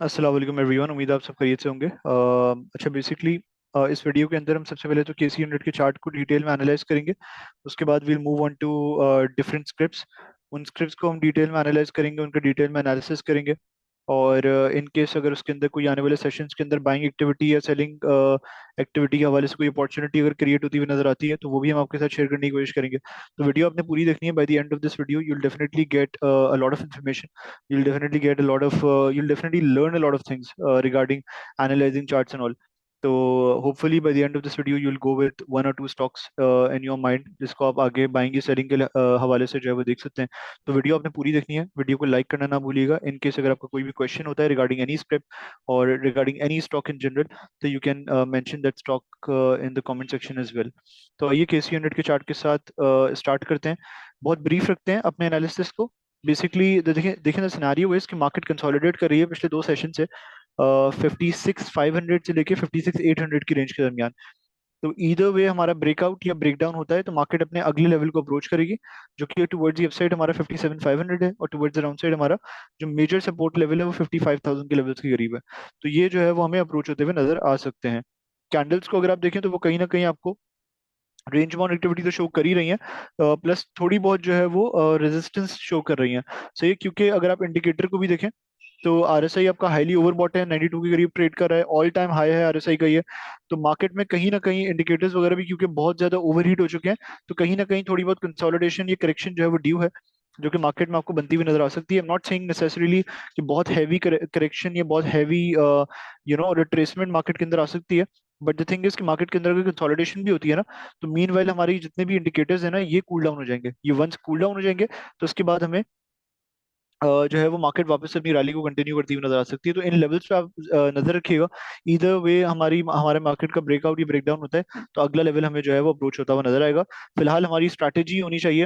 अस्सलाम वालेकुम एवरीवन। उम्मीद है आप सब खैरियत से होंगे। अच्छा, बेसिकली इस वीडियो के अंदर हम सबसे पहले तो केसी यूनिट के चार्ट को डिटेल में एनालाइज करेंगे। उसके बाद we'll move on to different scripts. उन स्क्रिप्ट्स को हम डिटेल में एनालाइज करेंगे, उनका डिटेल में एनालिसिस करेंगे। और इन केस अगर उसके अंदर कोई आने वाले सेशंस के अंदर बाइंग एक्टिविटी या सेलिंग एक्टिविटी के हवाले से कोई अपॉर्चुनिटी अगर क्रिएट होती हुई नजर आती है तो वो भी हम आपके साथ शेयर करने की कोशिश करेंगे। तो वीडियो आपने पूरी देखनी है। Bye the end of this video you'll definitely get a lot of information. You'll definitely get a lot of you'll definitely learn a lot of things regarding analyzing charts and all. तो hopefully by the end of this video you will go with one or two stocks in your mind, जिसको आप आगे buying या selling के हवाले से जो है वो देख सकते हैं। तो वीडियो आपने पूरी देखनी है। वीडियो को लाइक करना ना भूलिएगा। इन केस अगर आपका कोई भी क्वेश्चन होता है regarding any script or regarding any stock in general, तो you can mention that stock in the comment section as well. तो आइए केसी यूनिट के चार्ट के साथ स्टार्ट करते हैं। बहुत ब्रीफ रखते हैं अपने एनालिसिस को। बेसिकली देखिए देखिए, सिनेरियो है कि मार्केट कंसोलिडेट कर रही है पिछले दो सेशन से 56,500 से लेके 56,800 की रेंज के दरमियान। तो ईदर वे हमारा ब्रेकआउट या ब्रेकडाउन होता है तो मार्केट अपने अगले लेवल को अप्रोच करेगी, जो कि टुवर्ड्स दी अपसाइड हमारा 57,500 है, और टुवर्ड्स द डाउन साइड हमारा जो मेजर सपोर्ट लेवल है वो 55,000 के लेवल्स के करीब है। तो ये जो है वो हमें अप्रोच होते हुए नजर आ सकते हैं। कैंडल्स को अगर आप देखें तो वो कहीं ना कहीं आपको रेंज बाउंड एक्टिविटी तो शो कर ही रही हैं, प्लस थोड़ी बहुत जो है वो रेजिस्टेंस शो कर रही हैं। सही है, क्योंकि अगर आप इंडिकेटर को भी देखें तो आरएसआई आपका हाईली ओवरबॉट है, 92 के करीब ट्रेड कर रहा है, ऑल टाइम हाई है आरएसआई का ये। तो मार्केट में कहीं ना कहीं इंडिकेटर्स वगैरह भी क्योंकि बहुत ज्यादा ओवरहीट हो चुके हैं, तो कहीं ना कहीं थोड़ी बहुत कंसोलिडेशन या करेक्शन जो है वो ड्यू है, जो कि मार्केट में आपको बनती हुई नजर आ सकती है। I am not saying necessarily कि बहुत हैवी करेक्शन या बहुत हैवी रिट्रेसमेंट मार्केट के अंदर आ सकती है। बट द थिंग इज कि मार्केट के अंदर अगर कंसोलिडेशन भी होती है ना, तो मीन वाइल हमारी जितने भी इंडिकेटर्स है ना ये कूल डाउन हो जाएंगे। ये वंस कूल डाउन हो जाएंगे तो उसके बाद हमें जो है वो मार्केट वापस से अपनी रैली को कंटिन्यू करती हुई नजर आ सकती है। तो इन लेवल्स पे आप नजर रखिएगा। इधर वे हमारे मार्केट का ब्रेकआउट या ब्रेकडाउन होता है तो अगला लेवल हमें जो है वो अप्रोच होता हुआ नजर आएगा। फिलहाल हमारी स्ट्रैटेजी होनी चाहिए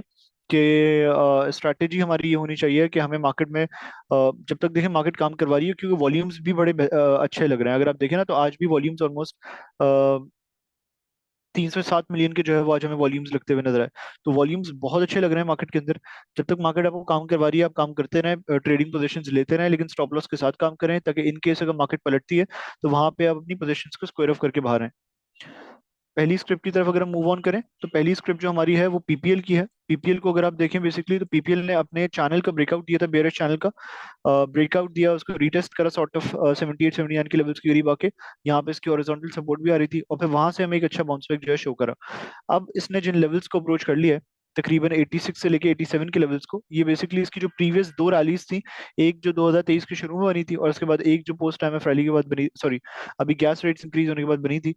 कि स्ट्रैटेजी हमारी ये होनी चाहिए कि हमें मार्केट में जब तक देखें मार्केट काम करवा रही है, क्योंकि वॉल्यूम्स भी बड़े अच्छे लग रहे हैं। अगर आप देखें ना तो आज भी वॉल्यूम्स ऑलमोस्ट 307 मिलियन के जो है वो आज हमें वॉल्यूम्स लगते हुए नजर आए। तो वॉल्यूम्स बहुत अच्छे लग रहे हैं मार्केट के अंदर। जब तक मार्केट आपको काम करवा रही है आप काम करते रहें, ट्रेडिंग पोजीशंस लेते रहें, लेकिन स्टॉप लॉस के साथ काम करें, ताकि इन केस अगर मार्केट पलटती है तो वहां पे आप अपनी पोजीशंस को स्क्वायर ऑफ करके बाहर आए। पहली स्क्रिप्ट की तरफ अगर हम मूव ऑन करें तो पहली स्क्रिप्ट जो हमारी है वो पीपीएल की है। पीपीएल को अगर आप देखें बेसिकली तो पीपीएल ने अपने चैनल का ब्रेकआउट दिया था, बेयरिश चैनल का ब्रेकआउट दिया, उसको रीटेस्ट करा सॉर्ट ऑफ 78-79 के लेवल्स के करीब आके। यहाँ पे इसकी हॉरिजॉन्टल सपोर्ट भी आ रही थी और फिर वहां से हमें एक अच्छा बाउंस बैक जो है शो करा। अब इसने जिन लेवल्स को अप्रोच कर लिया है तकरीबन 86 से लेके 87 के लेवल्स को, ये बेसिकली इसकी जो प्रीवियस दो रैलीज थी, एक जो 2023 के शुरू में बनी थी और उसके बाद एक जो पोस्ट टाइम रैली के बाद बनी, सॉरी अभी गैस रेट्स इंक्रीज होने के बाद बनी थी।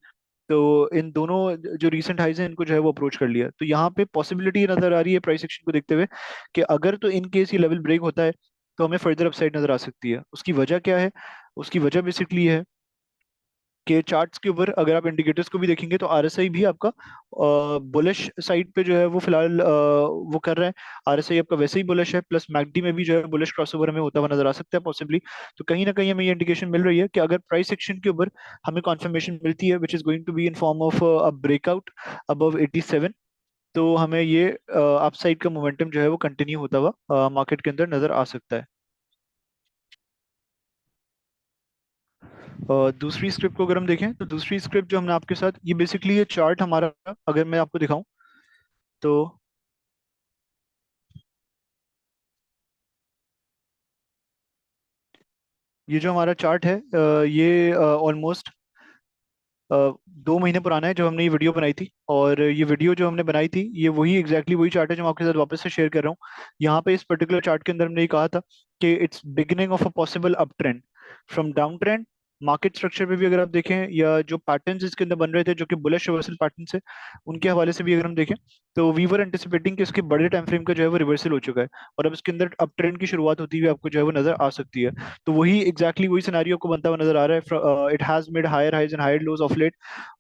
तो इन दोनों जो रीसेंट हाइज हैं इनको जो है वो अप्रोच कर लिया। तो यहाँ पे पॉसिबिलिटी नजर आ रही है प्राइस एक्शन को देखते हुए कि अगर तो इन केस ये लेवल ब्रेक होता है तो हमें फर्दर अपसाइड नजर आ सकती है। उसकी वजह क्या है? उसकी वजह बेसिकली है कि चार्ट्स के ऊपर अगर आप इंडिकेटर्स को भी देखेंगे तो आरएसआई भी आपका बुलिश साइड पे जो है वो फिलहाल वो कर रहा है। आरएसआई आपका वैसे ही बुलिश है, प्लस मैकडी में भी जो है बुलिश क्रॉसओवर हमें होता हुआ नजर आ सकता है पॉसिबली। तो कहीं ना कहीं हमें ये इंडिकेशन मिल रही है कि अगर प्राइस एक्शन के ऊपर हमें कॉन्फर्मेशन मिलती है which is going to be in form of a breakout above 87, तो हमें ये अपसाइड का मोमेंटम जो है वो कंटिन्यू होता हुआ मार्केट के अंदर नजर आ सकता है। दूसरी स्क्रिप्ट को अगर हम देखें तो दूसरी स्क्रिप्ट जो हमने आपके साथ, ये बेसिकली ये चार्ट हमारा अगर मैं आपको दिखाऊं तो ये जो हमारा चार्ट है ये ऑलमोस्ट 2 महीने पुराना है जब हमने ये वीडियो बनाई थी। और ये वीडियो जो हमने बनाई थी ये वही एग्जैक्टली वही चार्ट है जो मैं आपके साथ वापस से शेयर कर रहा हूँ। यहाँ पे इस पर्टिकुलर चार्ट के अंदर हमने ये कहा था कि it's beginning of a possible up trend from down trend. Market structure पे भी अगर आप देखें या जो पैटर्न्स इसके अंदर बन रहे थे जो कि बुलिश रिवर्सल पैटर्न है, उनके हवाले से भी अगर हम देखें तो वी वर एंटिसिपेटिंग कि इसके बड़े टाइम फ्रेम का जो है वो रिवर्सल हो चुका है और अब इसके अंदर अप ट्रेंड की शुरुआत होती हुई आपको जो है वो नजर आ सकती है। तो वही एग्जैक्टली वही सिनेरियो को बनता हुआ नजर आ रहा है। It has made higher highs and higher lows of late,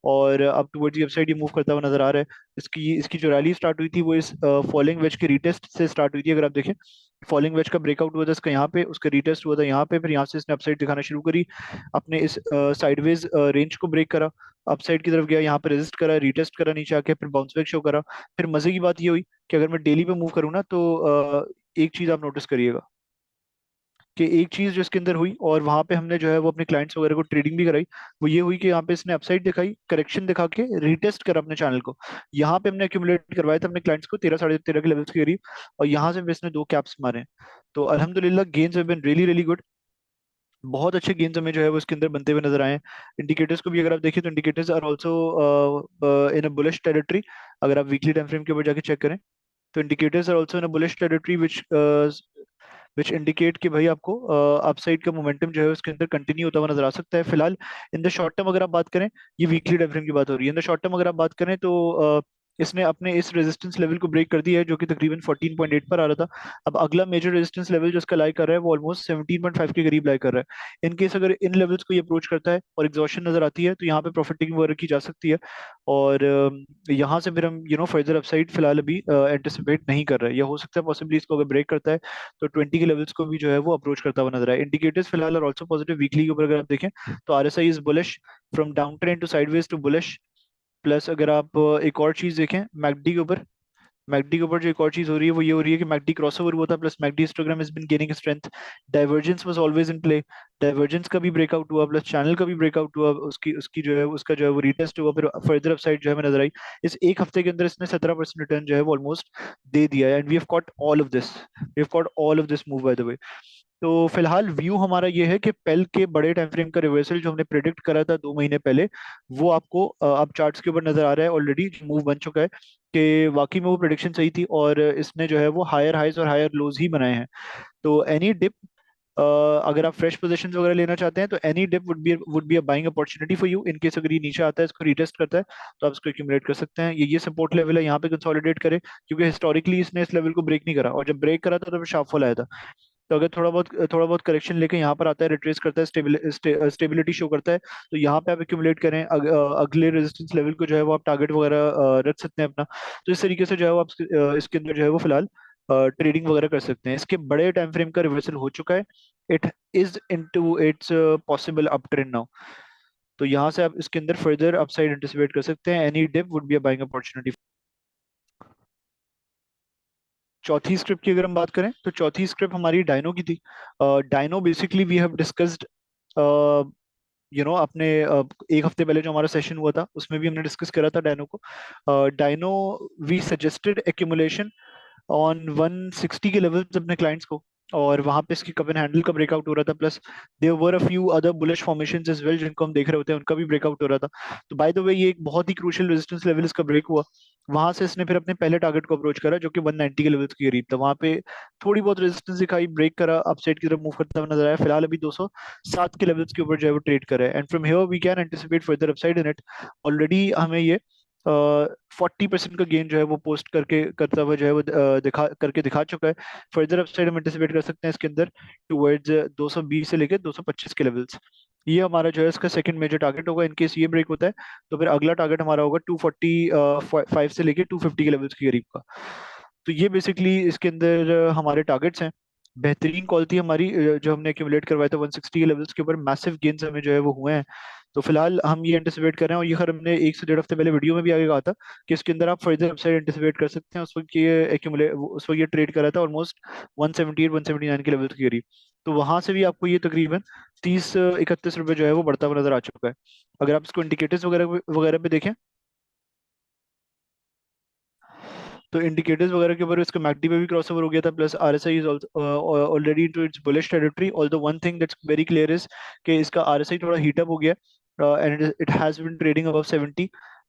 और अब टुवर्ड्स दी अपसाइड ये मूव करता हुआ नजर आ रहा है। इसकी इसकी जो रैली स्टार्ट हुई थी वो इस फॉलिंग वेज के रीटेस्ट से स्टार्ट हुई थी। अगर आप देखें फॉलिंग वेज का ब्रेकआउट हुआ था इसका यहाँ पे, उसका रीटेस्ट हुआ था यहाँ पे, फिर यहाँ से इसने अपसाइड दिखाना शुरू करी, अपने इस साइडवेज रेंज को ब्रेक करा, अपसाइड की तरफ गया, यहाँ पे रेजिस्ट करा, रीटेस्ट करा, नीचे आके फिर बाउंस बैक शो करा। फिर मजे की बात ये हुई कि अगर मैं डेली पे मूव करूँ ना तो एक चीज आप नोटिस करिएगा कि एक चीज जो इसके अंदर हुई और वहां पे हमने जो है वो अपने क्लाइंट्स वगैरह को ट्रेडिंग भी कराई, वो ये हुई कि यहाँ पे इसने अपसाइड दिखाई, करेक्शन दिखा के रीटेस्ट करा अपने चैनल को। यहाँ पे हमने एक्यूमुलेट करवाया था अपने क्लाइंट्स को 13 साढ़े 13 के लेवल्स के करीब, और यहाँ से भी इसने दो कैप्स मारे। तो अल्हम्दुलिल्लाह gains have been really really good. बहुत अच्छे गेन्स हमें जो है वो इसके अंदर बनते हुए नजर आए हैं। इंडिकेटर्स को भी अगर आप देखें तो indicators are also in a bullish territory. अगर आप वीकली टाइम फ्रेम के ऊपर जाके चेक करें तो indicators are also in a bullish territory, which indicate कि भाई आपको अपसाइड का मोमेंटम जो है उसके अंदर कंटिन्यू होता हुआ नजर आ सकता है फिलहाल। इन द शॉर्ट टर्म अगर आप बात करें, ये वीकली टाइम फ्रेम की बात हो रही है, इन द शॉर्ट टर्म अगर आप बात करें तो इसने अपने इस रेजिस्टेंस लेवल को ब्रेक कर दिया है जो कि तकरीबन 14.8 पर आ रहा था। अब अगला मेजर रेजिस्टेंस लेवल जो इसका लाई कर रहा है वो ऑलमोस्ट 17.5 के करीब लाई कर रहा है। इन केस अगर इन लेवल्स को ये अप्रोच करता है और एग्जॉशन नजर आती है तो यहाँ पे प्रॉफिट टेकिंग वगैरह की जा सकती है। और यहाँ से फिर हम फर्दर अपसाइड फिलहाल अभी एंटिसिपेट नहीं कर रहे हैं, या हो सकता है पॉसिबली इसको अगर ब्रेक करता है तो 20 के लेवल्स को भी जो है वो अप्रोच करता हुआ नजर आए। इंडिकेटर्स फिलहाल आर ऑल्सो पॉजिटिव वीकली के ऊपर अगर आप देखें तो RSI is bullish from down trend to sideways to bullish. Plus अगर आप एक और चीज देखें मैकडी के ऊपर, मैकडी के ऊपर जो एक और चीज हो रही है वो ये हो रही है कि मैकडी क्रॉसओवर हुआ था, plus MACD histogram has been gaining strength. Divergence was always in play, divergence का भी ब्रेकआउट हुआ, प्लस चैनल का भी ब्रेकआउट हुआ, उसकी उसकी जो है उसका जो है वो रीटेस्ट हुआ, फिर फर्दर अपसाइड जो है हमें नजर आई। इस एक हफ्ते के अंदर इसने 17% रिटर्न जो है वो ऑलमोस्ट दे दिया है, and we have caught all of this, we have caught all of this move by the way. तो फिलहाल व्यू हमारा ये है कि पेल के बड़े टाइम फ्रेम का रिवर्सल जो हमने प्रिडिक्ट करा था 2 महीने पहले, वो आपको अब चार्ट्स के ऊपर नजर आ रहा है, ऑलरेडी मूव बन चुका है कि वाकई में वो प्रिडिक्शन सही थी और इसने जो है वो हायर हाइज और हायर लोज ही बनाए हैं। तो एनी डिप, अगर आप फ्रेश पोजीशंस वगैरह लेना चाहते हैं तो any dip would be a buying opportunity for you. In case अगर ये नीचे आता है इसको रीटेस्ट करता है तो आप इसको एक्यूमुलेट कर सकते हैं। ये सपोर्ट लेवल है, यहाँ पे कंसोलिडेट करे क्योंकि हिस्टोरिकली इसने इस लेवल को ब्रेक नहीं करा, और जब ब्रेक करा था तो फिर शार्प फॉल आया था। तो अगर थोड़ा बहुत करेक्शन लेके यहाँ पर आता है, रिट्रेस करता है, स्टेबिलिटी शो करता है, तो यहाँ पे आप एक्यूमुलेट करें। अगले रेजिस्टेंस लेवल को जो है वो आप टारगेट वगैरह रख सकते हैं अपना। तो इस तरीके से जो है वो आप इसके अंदर जो है वो फिलहाल ट्रेडिंग वगैरह कर सकते हैं। इसके बड़े टाइम फ्रेम का रिवर्सल हो चुका है, it is into its possible up trend now. तो यहाँ से आप इसके अंदर फर्दर अपसाइड एंटिसिपेट कर सकते हैं। Any dip would be a buying opportunity. चौथी स्क्रिप्ट की अगर हम बात करें तो चौथी स्क्रिप्ट हमारी डायनो की थी। Dyno basically we have discussed, अपने एक हफ्ते पहले जो हमारा सेशन हुआ था उसमें भी हमने डिस्कस करा था डायनो को। Dyno we suggested accumulation on 160 के लेवल्स अपने क्लाइंट्स को, और वहां पे इसकी कप एंड हैंडल का ब्रेकआउट हो रहा था, plus there were a few other bullish formations as well जिनको हम देख रहे होते हैं, उनका भी ब्रेकआउट हो रहा था। तो बाय द वे ये एक बहुत ही क्रूशियल रेजिस्टेंस लेवल इसका ब्रेक हुआ। वहां से इसने फिर अपने पहले टारगेट को अप्रोच करा जो कि 190 के लेवल्स के करीब था। वहां पे थोड़ी बहुत रेजिस्टेंस दिखाई, ब्रेक करा, अपसाइड की तरफ मूव करता हुआ नजर आया। फिलहाल अभी 207 के लेवल्स के ऊपर जो है वो ट्रेड कर रहा है, and from here we can anticipate further upside in it. Already हमें ये 40% का गेन जो है वो पोस्ट करके करता हुआ जो है वो दिखा चुका है। फर्दर अपसाइड हम एंटिसिपेट कर सकते हैं इसके अंदर टुवर्ड्स 220 से लेकर 225 के लेवल्स। ये हमारा जो है इसका सेकंड मेजर टारगेट होगा। इन केस ये ब्रेक होता है तो फिर अगला टारगेट हमारा होगा 245 से लेकर 250 के लेवल्स के करीब का। तो ये बेसिकली इसके अंदर हमारे टारगेट्स हैं। बेहतरीन कॉल थी हमारी, जो हमने एक्यूमुलेट करवाया था 160 के लेवल्स के ऊपर, मैसिव गेन्स हमें जो है वो हुए हैं। तो फिलहाल हम ये एंटिसिपेट कर रहे हैं, और ये खैर हमने 1 से 1.5 हफ्ते पहले वीडियो में भी आगे कहा था कि इसके अंदर आप फर्दर अपसाइड एंटिसिपेट कर सकते हैं। उस वक्त ये ट्रेड कर रहा था ऑलमोस्ट 178 179 के लेवल के करीब। तो वहां से भी आपको ये तकरीबन 30 31 रुपए जो है वो बढ़ता हुआ नजर आ चुका है। अगर आप इसको इंडिकेटर्स वगैरह वगैरह पे देखें तो इंडिकेटर्स वगैरह के ऊपर इसका मैकडी पे भी क्रॉसओवर हो गया था, plus RSI is already to its bullish territory. Although one thing that's very clear is कि इसका आरएसआई थोड़ा हीट अप हो गया, and it has been trading above 70।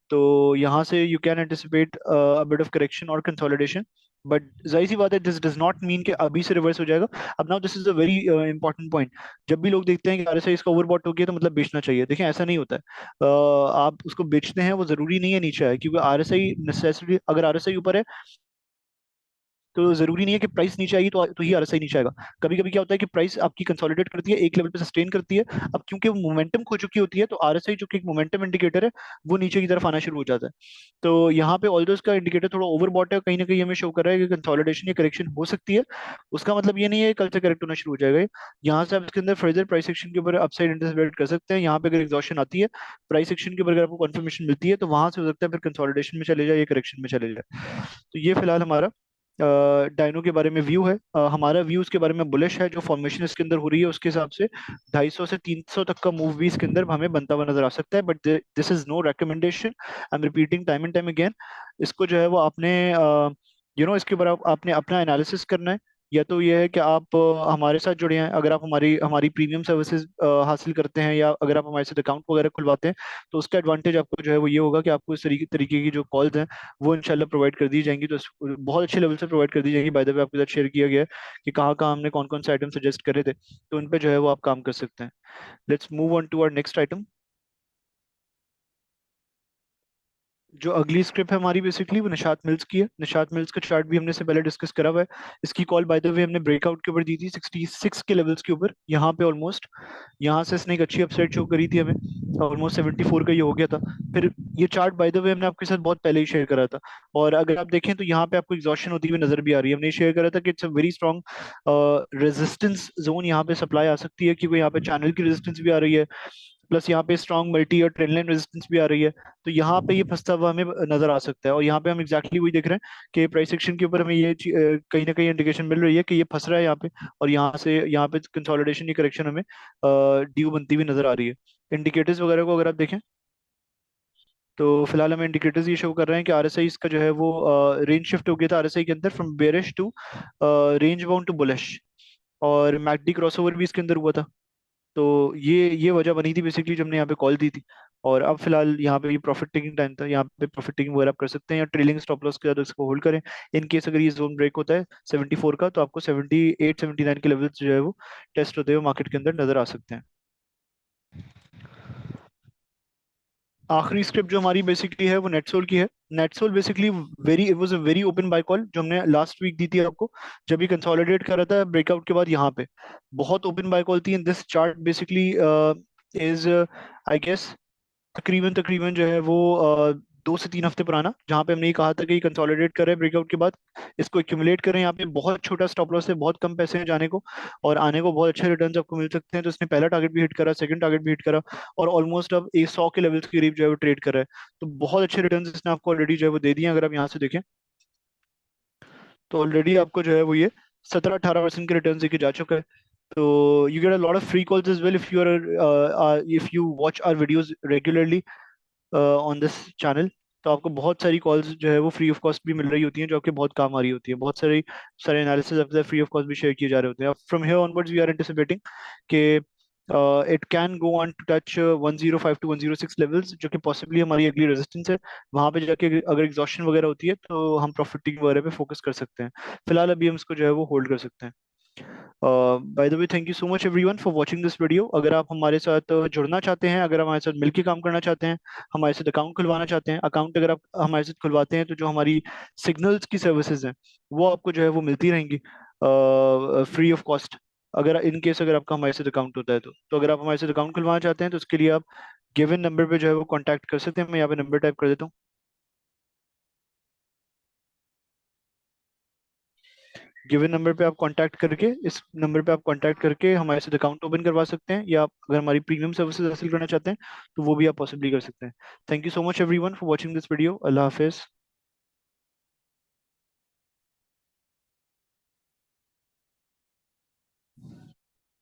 तो यहाँ से you can anticipate a bit of correction और consolidation, but जाहिर सी बात है दिस डज नॉट मीन कि अभी से रिवर्स हो जाएगा। अब now this is a very important point. जब भी लोग देखते हैं कि आरएसआई इसका ओवरबॉट हो गया तो मतलब बेचना चाहिए, देखिए ऐसा नहीं होता है। आप उसको बेचते हैं वो जरूरी नहीं है नीचे आए, क्योंकि आरएसआई नेसेसरी, अगर आरएसआई ऊपर है तो जरूरी नहीं है कि प्राइस नीचे आएगी तो ही आरएसआई नीचे आएगा। कभी कभी क्या होता है कि प्राइस आपकी कंसोलिडेट करती है, एक लेवल पे सस्टेन करती है। अब क्योंकि वो मोमेंटम खो चुकी होती है तो आरएसआई जो कि एक मोमेंटम इंडिकेटर है वो नीचे की तरफ आना शुरू हो जाता है। तो यहाँ पे ऑल्दो इसका इंडिकेटर थोड़ा ओवरबॉट है, कहीं ना कहीं हमें शो कर रहा है कि कंसोलिडेशन या करेक्शन हो सकती है। उसका मतलब ये नहीं है कल से करेक्ट होना शुरू हो जाएगा। यहाँ से आप इसके अंदर फर्दर प्राइस एक्शन के ऊपर अपसाइड एंटिसिपेट कर सकते हैं। यहाँ पे अगर एग्जॉशन आती है प्राइस एक्शन के ऊपर, अगर आपको कंफर्मेशन मिलती है तो वहां से हो सकता है फिर कंसोलिडेशन में चले जाए या करेक्शन में चले जाए। तो ये फिलहाल हमारा डायनो के बारे में व्यू है, हमारा व्यू उसके बारे में बुलिश है। जो फॉर्मेशन इसके अंदर हो रही है उसके हिसाब से 250 से 300 तक का मूव भी इसके अंदर हमें बनता हुआ नजर आ सकता है, but this is no recommendation. I am repeating time and time again. इसको जो है वो आपने इसके ऊपर आपने अपना एनालिसिस करना है। या तो ये है कि आप हमारे साथ जुड़े हैं, अगर आप हमारी हमारी प्रीमियम सर्विसेज हासिल करते हैं, या अगर आप हमारे साथ अकाउंट वगैरह खुलवाते हैं, तो उसका एडवांटेज आपको जो है वो ये होगा कि आपको इस तरीके की जो कॉल्स हैं वो इंशाल्लाह प्रोवाइड कर दी जाएंगी। तो बहुत अच्छे लेवल से प्रोवाइड कर दी जाएंगी। बाय द वे आपके साथ शेयर किया गया है कि कहाँ कहाँ हमने कौन कौन से आइटम सजेस्ट करे थे, तो उन पे जो है वो आप काम कर सकते हैं। Let's move on to our next item. जो अगली स्क्रिप्ट है हमारी बेसिकली वो निशात मिल्स की है। निशात मिल्स का चार्ट भी हमने से पहले डिस्कस करा हुआ है। इसकी कॉल बाय द वे हमने ब्रेकआउट के ऊपर दी थी 66 के लेवल्स के ऊपर, यहाँ पे ऑलमोस्ट। यहाँ से इसने एक अच्छी अपसाइड शो करी थी हमें, ऑलमोस्ट 74 का ये हो गया था। फिर ये चार्ट बाय द वे हमने आपके साथ बहुत पहले ही शेयर करा था। और अगर आप देखें तो यहाँ पे आपको एग्जॉशन होती हुई नजर भी आ रही है। हमने शेयर करा था कि it's a very strong resistance zone, यहाँ पे सप्लाई आ सकती है, क्योंकि यहाँ पे चैनल की रेजिस्टेंस भी आ रही है, प्लस यहाँ पे स्ट्रॉन्ग मल्टी और ट्रेंड लाइन रेजिस्टेंस भी आ रही है। तो यहाँ पे ये फंसता हुआ हमें नजर आ सकता है, और यहाँ पे हम एग्जैक्टली वही देख रहे हैं कि प्राइस एक्शन के ऊपर हमें ये कहीं ना कहीं इंडिकेशन मिल रही है कि ये फंस रहा है यहाँ पे। और यहाँ पे कंसोलिडेशन की करेक्शन हमें ड्यू बनती हुई नजर आ रही है। इंडिकेटर्स वगैरह को अगर आप देखें तो फिलहाल हमें इंडिकेटर्स ये शो कर रहे हैं कि आरएसआई इसका जो है वो रेंज शिफ्ट हो गया था आरएसआई के अंदर, from bearish to range bound to bullish. और मैकडी क्रॉसओवर भी इसके अंदर हुआ था। तो ये वजह बनी थी बेसिकली जब हमने यहाँ पे कॉल दी थी। और अब फिलहाल यहाँ पे ये प्रॉफिट टेकिंग टाइम था, यहाँ पे प्रॉफिट टेकिंग वगैरह आप कर सकते हैं, या ट्रेलिंग स्टॉप लॉस के साथ इसको होल्ड करें। इन केस अगर ये जोन ब्रेक होता है 74 का, तो आपको 78 79 के लेवल्स जो है वो टेस्ट होते हुए मार्केट के अंदर नजर आ सकते हैं। आखिरी स्क्रिप्ट जो हमारी बेसिकली है वो नेटसोल की है। NetSol basically very it was a very open buy call जो हमने लास्ट वीक दी थी आपको, जब ये कंसोलिडेट कर रहा था ब्रेकआउट के बाद यहाँ पे। बहुत ओपन बाय कॉल थी। In this chart basically is I guess तकरीबन तकरीबन जो है वो 2 से 3 हफ्ते पुराना, जहाँ पे हमने ये कहा था कि कंसोलिडेट करें ब्रेकआउट के बाद, इसको एक्यूमुलेट करें। यहाँ पे बहुत छोटा स्टॉप लॉस है, बहुत कम पैसे हैं जाने को, और आने को बहुत अच्छे रिटर्न्स आपको मिल सकते हैं। तो इसने पहला टारगेट भी हिट करा, सेकंड टारगेट भी हिट करा, और ऑलमोस्ट अब 100 के लेवल्स के करीब जो है वो ट्रेड कर रहा है। तो बहुत अच्छे रिटर्न्स इसने आपको ऑलरेडी जो है वो दे दिए हैं। अगर आप यहाँ से देखें तो ऑलरेडी आपको जो है वो ये 17 18% के रिटर्न देके जा चुका है। तो you get a lot of free calls as well if you watch our videos regularly on this channel. तो आपको बहुत सारी कॉल्स जो है वो फ्री ऑफ कॉस्ट भी मिल रही होती हैं, जो आपके बहुत काम आ रही होती है। बहुत सारे सारे एनालिसिस आपके फ्री ऑफ कॉस्ट भी शेयर किए जा रहे होते हैं। From here onwards we are anticipating कि it can go on to touch 105 to 106 levels, जो कि पॉसिबली हमारी अगली रेजिस्टेंस है। वहां पे जाके अगर एग्जॉस्शन वगैरह होती है तो हम प्रॉफिटिंग वगैरह पे फोकस कर सकते हैं। फिलहाल अभी हम इसको जो है वो होल्ड कर सकते हैं। Bye the way thank you so much everyone for watching this video. अगर आप हमारे साथ जुड़ना चाहते हैं, अगर आप हमारे साथ मिलकर काम करना चाहते हैं, हमारे साथ अकाउंट खुलवाना चाहते हैं, अकाउंट अगर आप हमारे साथ खुलवाते हैं तो जो हमारी सिग्नल्स की सर्विसेज हैं वो आपको जो है वो मिलती रहेंगी फ्री ऑफ कॉस्ट। अगर इन केस अगर आपका हमारे साथ अकाउंट होता है तो अगर आप हमारे साथ अकाउंट खुलवाना चाहते हैं तो उसके लिए आप गिवन नंबर पे जो है वो कांटेक्ट कर सकते हैं। मैं यहाँ पे नंबर टाइप कर देता हूँ। गिवन नंबर पे आप कांटेक्ट करके, इस नंबर पे आप कांटेक्ट करके हमारे साथ अकाउंट ओपन करवा सकते हैं, या आप अगर हमारी प्रीमियम सर्विसेज हासिल करना चाहते हैं तो वो भी आप पॉसिबली कर सकते हैं। Thank you so much everyone for watching this video. Allah Hafiz.